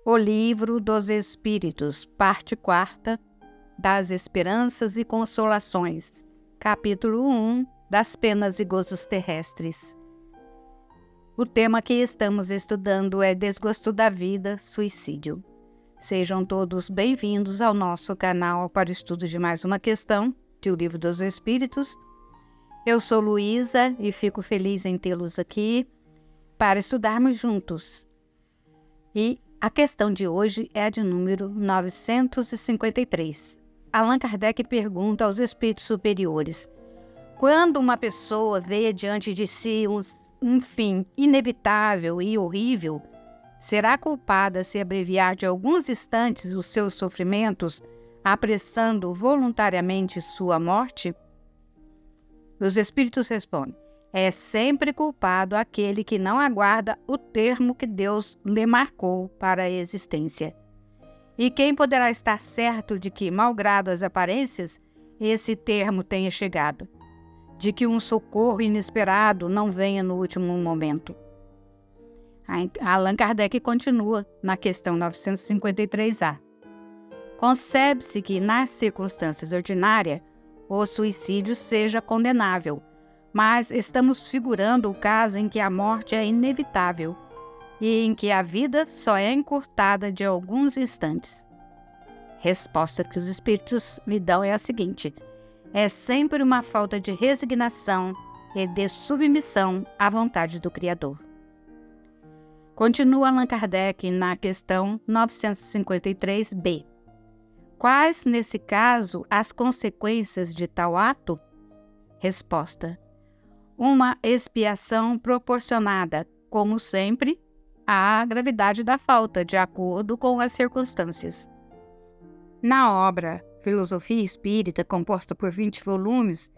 O Livro dos Espíritos, parte 4, das Esperanças e Consolações, capítulo 1, das Penas e Gozos Terrestres. O tema que estamos estudando é Desgosto da Vida, Suicídio. Sejam todos bem-vindos ao nosso canal para o estudo de mais uma questão de O Livro dos Espíritos. Eu sou Luísa e fico feliz em tê-los aqui para estudarmos juntos. E a questão de hoje é a de número 953. Allan Kardec pergunta aos espíritos superiores: quando uma pessoa vê diante de si um fim inevitável e horrível, será culpada se abreviar de alguns instantes os seus sofrimentos, apressando voluntariamente sua morte? Os espíritos respondem: é sempre culpado aquele que não aguarda o termo que Deus lhe marcou para a existência. E quem poderá estar certo de que, malgrado as aparências, esse termo tenha chegado, de que um socorro inesperado não venha no último momento? Allan Kardec continua na questão 953A. Concebe-se que, nas circunstâncias ordinárias, o suicídio seja condenável, mas estamos figurando o caso em que a morte é inevitável e em que a vida só é encurtada de alguns instantes. Resposta que os espíritos lhe dão é a seguinte: é sempre uma falta de resignação e de submissão à vontade do Criador. Continua Allan Kardec na questão 953b. Quais, nesse caso, as consequências de tal ato? Resposta: uma expiação proporcionada, como sempre, à gravidade da falta, de acordo com as circunstâncias. Na obra Filosofia Espírita, composta por 20 volumes,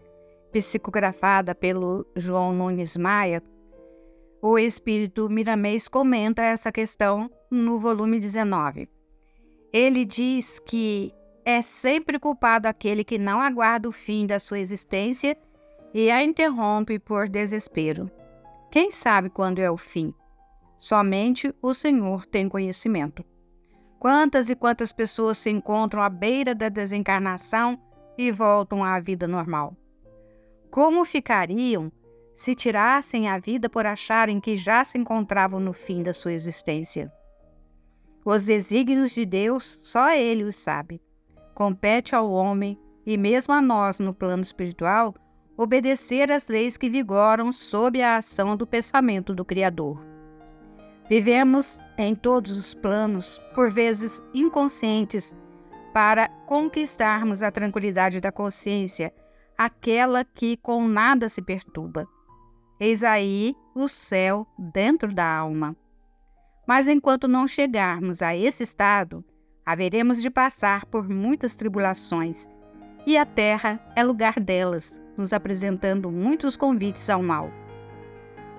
psicografada pelo João Nunes Maia, o espírito Miramês comenta essa questão no volume 19. Ele diz que é sempre culpado aquele que não aguarda o fim da sua existência e a interrompe por desespero. Quem sabe quando é o fim? Somente o Senhor tem conhecimento. Quantas e quantas pessoas se encontram à beira da desencarnação e voltam à vida normal? Como ficariam se tirassem a vida por acharem que já se encontravam no fim da sua existência? Os desígnios de Deus, só Ele os sabe. Compete ao homem, e mesmo a nós no plano espiritual, obedecer às leis que vigoram sob a ação do pensamento do Criador. Vivemos em todos os planos, por vezes inconscientes, para conquistarmos a tranquilidade da consciência, aquela que com nada se perturba. Eis aí o céu dentro da alma. Mas enquanto não chegarmos a esse estado, haveremos de passar por muitas tribulações, e a terra é lugar delas, nos apresentando muitos convites ao mal.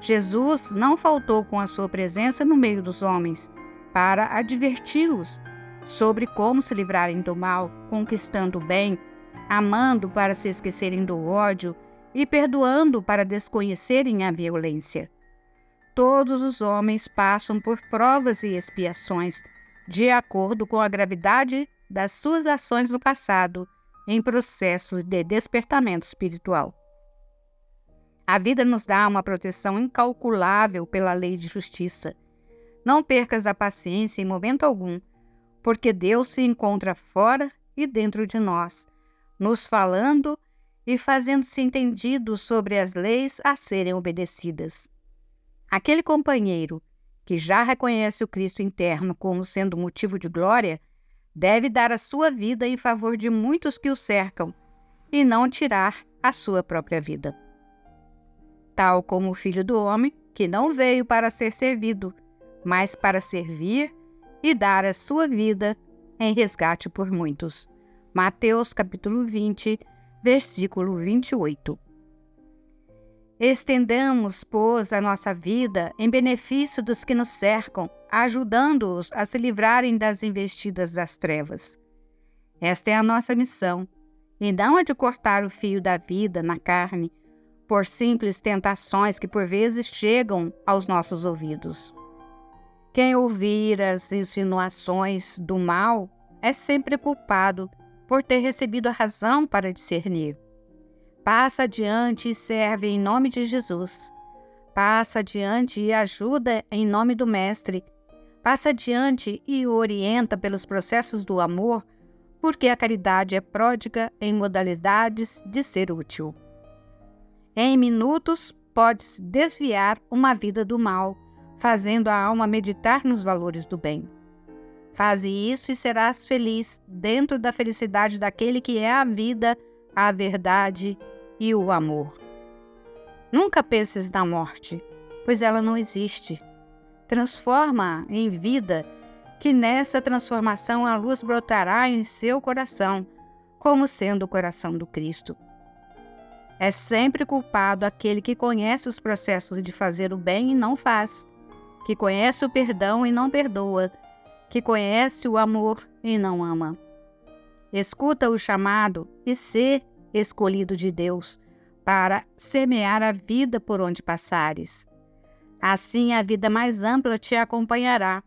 Jesus não faltou com a sua presença no meio dos homens, para adverti-los sobre como se livrarem do mal, conquistando o bem, amando para se esquecerem do ódio e perdoando para desconhecerem a violência. Todos os homens passam por provas e expiações, de acordo com a gravidade das suas ações no passado, em processos de despertamento espiritual. A vida nos dá uma proteção incalculável pela lei de justiça. Não percas a paciência em momento algum, porque Deus se encontra fora e dentro de nós, nos falando e fazendo-se entendido sobre as leis a serem obedecidas. Aquele companheiro que já reconhece o Cristo interno como sendo motivo de glória, deve dar a sua vida em favor de muitos que o cercam e não tirar a sua própria vida. Tal como o Filho do Homem, que não veio para ser servido, mas para servir e dar a sua vida em resgate por muitos. Mateus capítulo 20, versículo 28. Estendamos, pois, a nossa vida em benefício dos que nos cercam, ajudando-os a se livrarem das investidas das trevas. Esta é a nossa missão, e não a de cortar o fio da vida na carne, por simples tentações que por vezes chegam aos nossos ouvidos. Quem ouvir as insinuações do mal é sempre culpado por ter recebido a razão para discernir. Passa adiante e serve em nome de Jesus. Passa adiante e ajuda em nome do Mestre. Passa adiante e orienta pelos processos do amor, porque a caridade é pródiga em modalidades de ser útil. Em minutos, podes desviar uma vida do mal, fazendo a alma meditar nos valores do bem. Faze isso e serás feliz dentro da felicidade daquele que é a vida, a verdade e o amor. Nunca penses na morte, pois ela não existe. Transforma-a em vida, que nessa transformação a luz brotará em seu coração, como sendo o coração do Cristo. É sempre culpado aquele que conhece os processos de fazer o bem e não faz, que conhece o perdão e não perdoa, que conhece o amor e não ama. Escuta o chamado e sê escolhido de Deus para semear a vida por onde passares. Assim a vida mais ampla te acompanhará,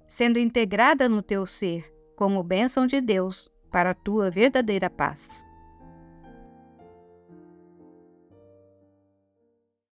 sendo integrada no teu ser como bênção de Deus para a tua verdadeira paz.